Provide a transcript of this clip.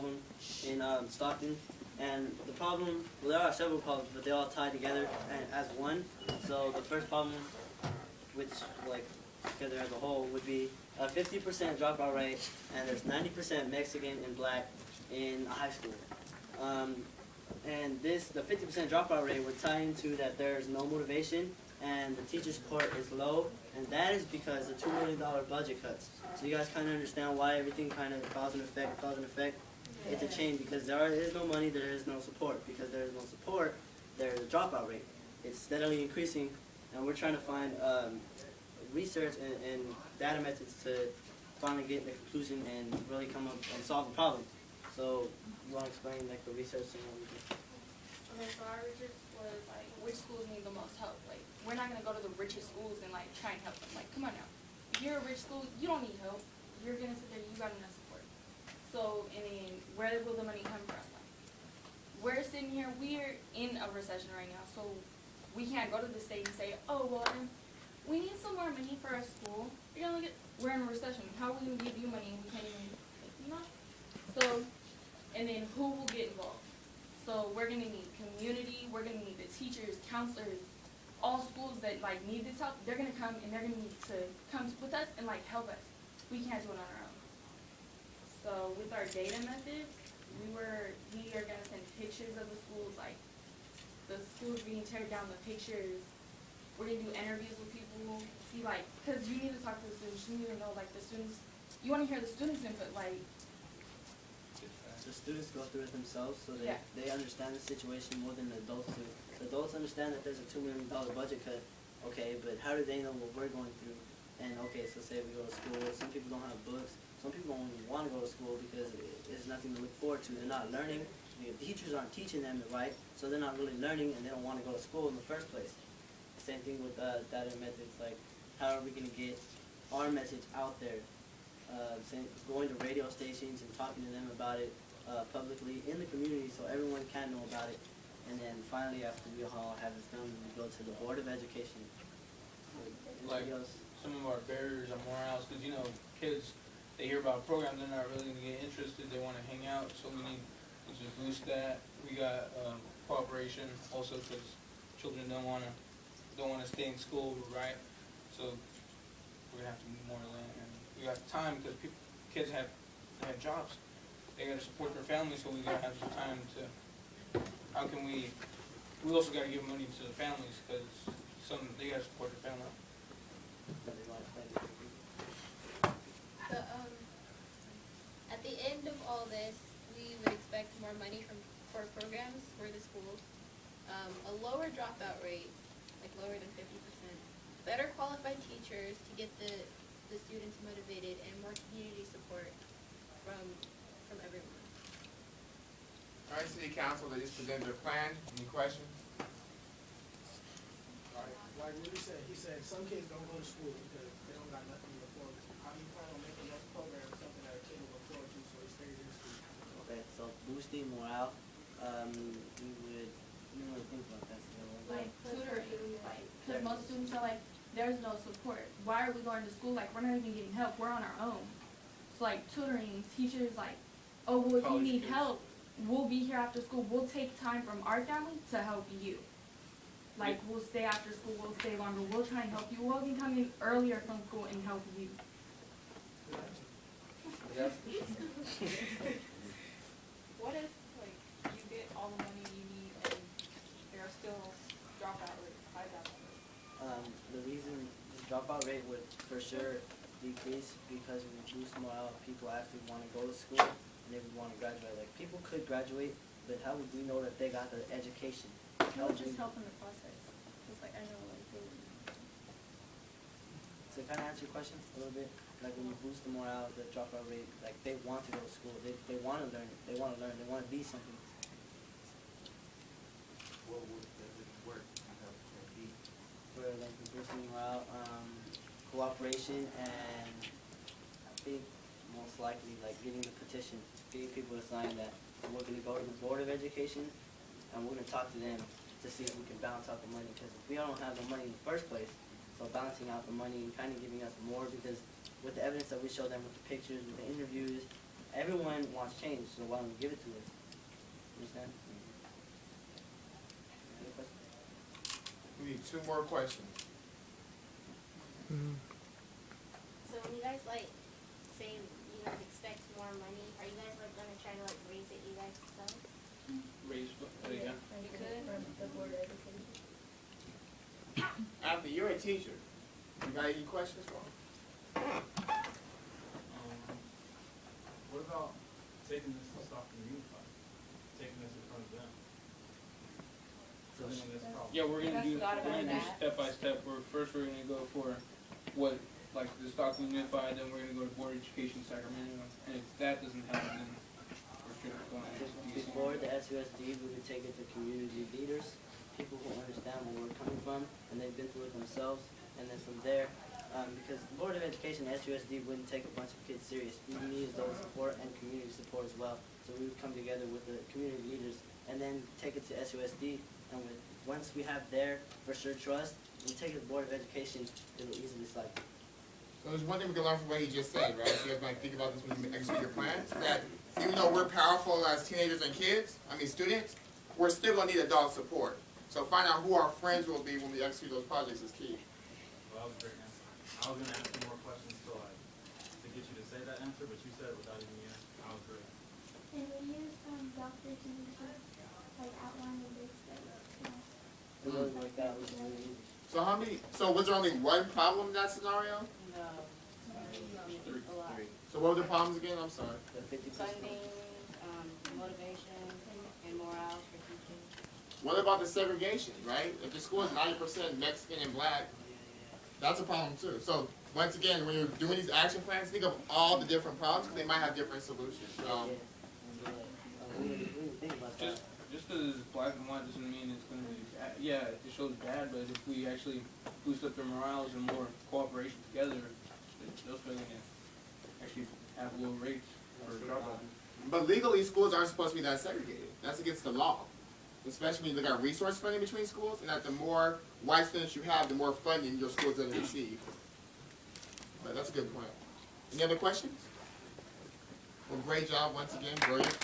problem in Stockton. And the problem, well, there are several problems, but they all tie together as one. So the first problem, which like together as a whole, would be a 50% dropout rate, and there's 90% Mexican and black in high school. And the 50% dropout rate would tie into that there's no motivation and the teacher support is low, and that is because of $2 million budget cuts. So you guys kind of understand why everything kind of cause and effect. It's a chain because there is no money, there is no support. Because there is no support, there is a dropout rate. It's steadily increasing, and we're trying to find research and data methods to finally get the conclusion and really come up and solve the problem. So you want to explain like the research and what we do? Okay, so our research was like which schools need the most help. Like we're not gonna go to the richest schools and like try and help them. Like come on now, if you're a rich school, you don't need help. You're gonna sit there, you got enough support. So and then where will the money come from? Like, we're sitting here, we're in a recession right now, so we can't go to the state and say, oh well, we need some more money for our school. You're gonna look at, we're in a recession. How are we gonna give you money and we can't even, you know? So, and then who will get involved? So we're gonna need community. We're gonna need the teachers, counselors, all schools that like need this help. They're gonna come and they're gonna need to come with us and like help us. We can't do it on our own. So with our data methods, we are gonna send pictures of the schools, like the schools being teared down, the pictures. We're gonna do interviews with people, see like, cause you need to talk to the students. You need to know like the students. You want to hear the students' input, like. The students go through it themselves, so they understand the situation more than the adults do. The adults understand that there's a $2 million budget cut, okay, but how do they know what we're going through? And okay, so say we go to school, some people don't have books, some people don't even want to go to school because there's nothing to look forward to. They're not learning, the teachers aren't teaching them right, so they're not really learning and they don't want to go to school in the first place. Same thing with data methods, like how are we going to get our message out there? Going to radio stations and talking to them about it publicly in the community so everyone can know about it. And then finally, after we all have this done, we go to the Board of Education. Like some of our barriers are morals, because you know, kids, they hear about programs, they're not really going to get interested, they want to hang out, so we need to boost that. We got cooperation also because children don't want to stay in school, right? So we're gonna have to move more land, and we got time because kids have jobs. They gotta support their families, so we gotta have some time to. How can we? We also gotta give money to the families because they gotta support their family. At the end of all this, we would expect more money for programs for the schools, a lower dropout rate, like lower than 50%, better qualified teachers to get the students motivated, and more community support from everyone. All right, City Council, they just presented their plan. Any questions? All right. Like Rudy said, he said some kids don't go to school because they don't got nothing to look forward to. How do you plan on making those programs something that a kid will look forward to so he stays in school? Okay, so boosting morale, we would think about that. Like tutoring, like, because most students are like, there's no support. Why are we going to school? Like, we're not even getting help. We're on our own. So, like, tutoring, teachers, like, oh, well, if you need help, we'll be here after school. We'll take time from our family to help you. Like, we'll stay after school. We'll stay longer. We'll try and help you. We'll even come in earlier from school and help you. What if, like, you get all the money you need and there are still dropout rates, high dropout rates? The reason the dropout rate would for sure decrease because we boost morale. People actually want to go to school and they would want to graduate. Like people could graduate, but how would we know that they got the education? It would just help in the process. Just like I know, like. So kind of answer your question a little bit. Like when you boost the morale, the dropout rate, like they want to go to school. They want to learn. They want to learn. They want to be something. What would this work to help be? For like boosting morale, cooperation, and I think most likely like getting the petition, getting people to sign that. So we're going to go to the Board of Education, and we're going to talk to them to see if we can balance out the money. Because if we don't have the money in the first place, so balancing out the money and kind of giving us more, because with the evidence that we show them, with the pictures, with the interviews, everyone wants change, so why don't we give it to us? Understand? Any questions? We need 2 more questions. So when you guys like say you know expect more money, are you guys like gonna try to like raise it you guys yourself? Raise, there you go. You could from the board of education. Anthony, you're a teacher. You got any questions for him? What about taking this to Stockton Unified? Taking this in front of them? Presenting this problem? Yeah, we're gonna That's do, a lot we're gonna about do that. step by step. First we're gonna go for what, like the Stockton Unified, then we're gonna go to Board of Education Sacramento. And if that doesn't happen, then we're strictly going to DC. Before the SUSD, we would take it to community leaders, people who understand where we're coming from, and they've been through it themselves. And then from there, because the Board of Education, SUSD wouldn't take a bunch of kids serious. We need adult support and community support as well. So we would come together with the community leaders and then take it to SUSD. And once we have their for sure trust, we take it to the Board of Education, it'll easily slide. So there's one thing we can learn from what he just said, right? So you guys might think about this when you execute your plans, that even though we're powerful as teenagers and students, we're still gonna need adult support. So find out who our friends will be when we execute those projects is key. Well, that was a great answer. I was gonna ask you more questions to get you to say that answer, but you said it without even me asking. That was great. And we use doctors and nurses like outline the big studies. It wasn't like that, it was really easy. So was there only one problem in that scenario? No. Three. A lot. So what were the problems again? I'm sorry. The 50%. Funding, motivation, and morale for teaching. What about the segregation, right? If the school is 90% Mexican and black, that's a problem too. So once again, when you're doing these action plans, think of all the different problems because they might have different solutions. We didn't think about that. Just because it's black and white doesn't mean it's going to be, yeah, it shows bad, but if we actually boost up their morales and more cooperation together, those are going to actually have low rates for dropout. But legally, schools aren't supposed to be that segregated. That's against the law. Especially when you look at resource funding between schools, and that the more white students you have, the more funding your schools are going to receive. But that's a good point. Any other questions? Well, great job once again. Brilliant.